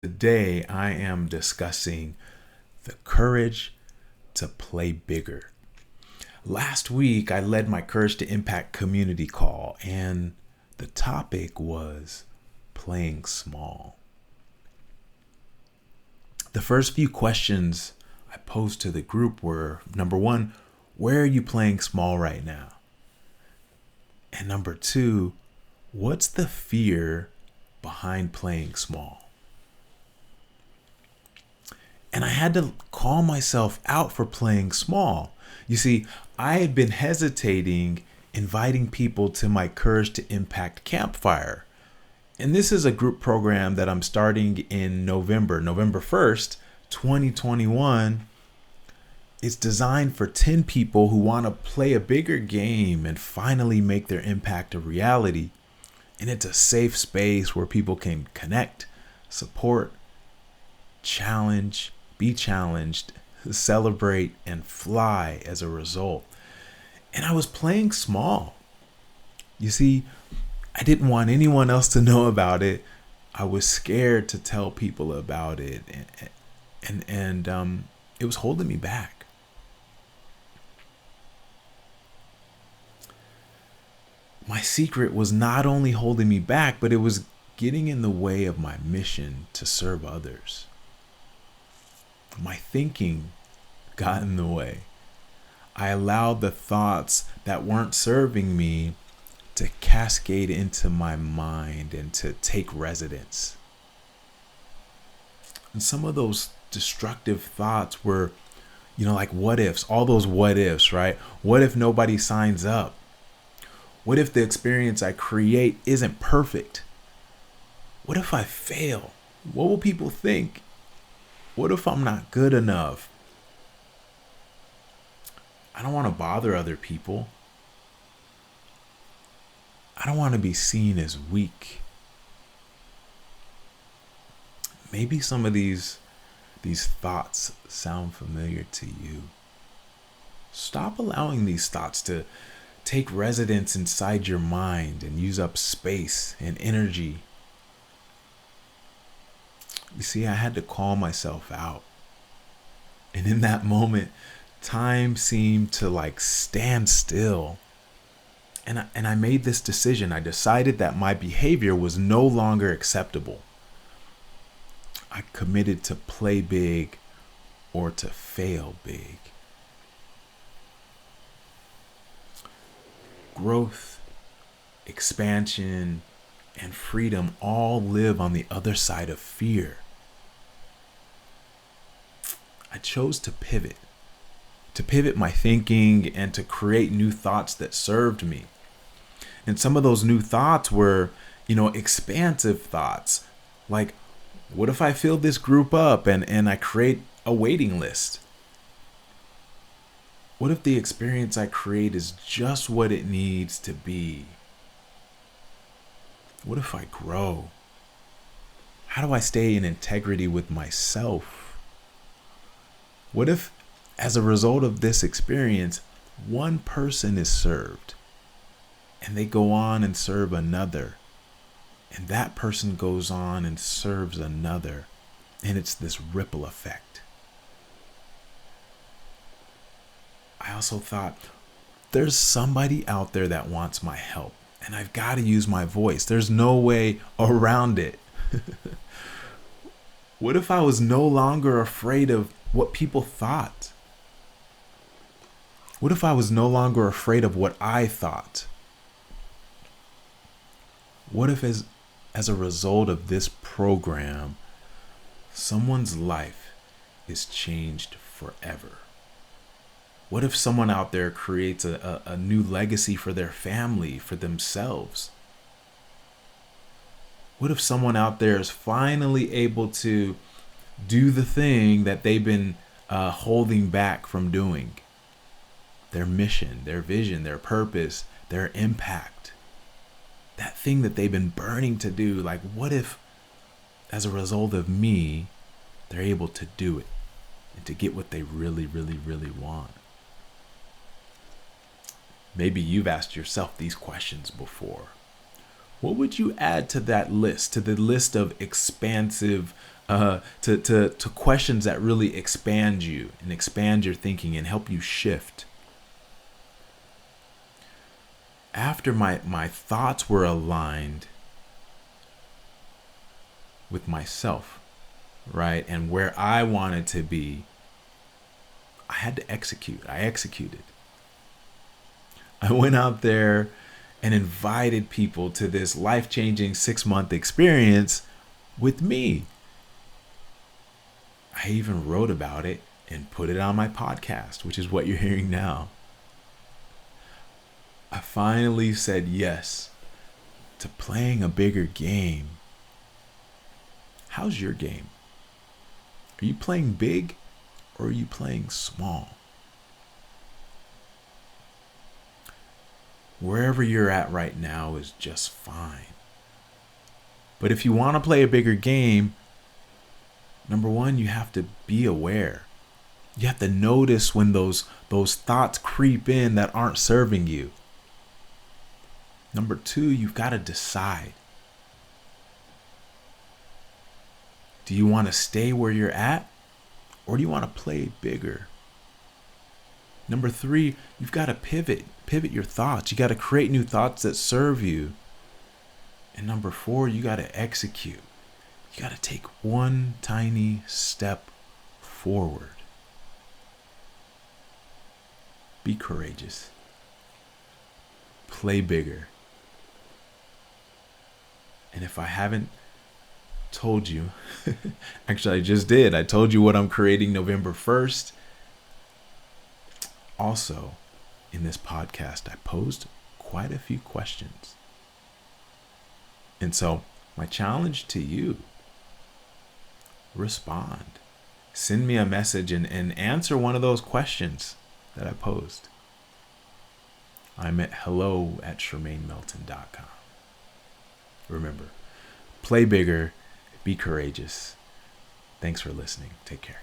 Today, I am discussing the courage to play bigger. Last week, I led my Courage to Impact community call, and the topic was playing small. The first few questions I posed to the group were number one, where are you playing small right now? And number two, what's the fear behind playing small? And I had to call myself out for playing small. You see, I had been hesitating inviting people to my Courage to Impact campfire. And this is a group program that I'm starting in November 1st, 2021. It's designed for 10 people who want to play a bigger game and finally make their impact a reality. And it's a safe space where people can connect, support, challenge, be challenged, celebrate, and fly as a result. And I was playing small. You see, I didn't want anyone else to know about it. I was scared to tell people about it, and it was holding me back. My secret was not only holding me back, but it was getting in the way of my mission to serve others. My thinking got in the way. I allowed the thoughts that weren't serving me to cascade into my mind and to take residence. And some of those destructive thoughts were, like what ifs, all those what ifs, right? What if nobody signs up? What if the experience I create isn't perfect? What if I fail? What will people think? What if I'm not good enough? I don't want to bother other people. I don't want to be seen as weak. Maybe some of these thoughts sound familiar to you. Stop allowing these thoughts to take residence inside your mind and use up space and energy. You see, I had to call myself out. And in that moment, time seemed to stand still. And I made this decision. I decided that my behavior was no longer acceptable. I committed to play big or to fail big. Growth, expansion, and freedom all live on the other side of fear. I chose to pivot my thinking and to create new thoughts that served me. And some of those new thoughts were, expansive thoughts. Like, what if I fill this group up and I create a waiting list? What if the experience I create is just what it needs to be? What if I grow? How do I stay in integrity with myself? What if, as a result of this experience, one person is served and they go on and serve another, and that person goes on and serves another, and it's this ripple effect? I also thought, there's somebody out there that wants my help, and I've got to use my voice. There's no way around it. What if I was no longer afraid of what people thought? What if I was no longer afraid of what I thought? What if as a result of this program, someone's life is changed forever? What if someone out there creates a new legacy for their family, for themselves? What if someone out there is finally able to do the thing that they've been holding back from doing? Their mission, their vision, their purpose, their impact. That thing that they've been burning to do. What if, as a result of me, they're able to do it and to get what they really, really, really want? Maybe you've asked yourself these questions before. What would you add to that list, to the list of expansive, to questions that really expand you and expand your thinking and help you shift? After my thoughts were aligned with myself, right, and where I wanted to be, I had to execute. I executed. I went out there and invited people to this life-changing 6-month experience with me. I even wrote about it and put it on my podcast, which is what you're hearing now. I finally said yes to playing a bigger game. How's your game? Are you playing big or are you playing small? Wherever you're at right now is just fine. But if you want to play a bigger game, number one, you have to be aware. You have to notice when those thoughts creep in that aren't serving you. Number two, you've got to decide. Do you want to stay where you're at, or do you want to play bigger? Number three, you've got to pivot your thoughts. You got to create new thoughts that serve you. And number four, you got to execute. You got to take one tiny step forward. Be courageous. Play bigger. And if I haven't told you, actually I just did. I told you what I'm creating November 1st. Also, in this podcast, I posed quite a few questions. And so, my challenge to you, respond. Send me a message and answer one of those questions that I posed. I'm at hello@shermainmelton.com. Remember, play bigger, be courageous. Thanks for listening. Take care.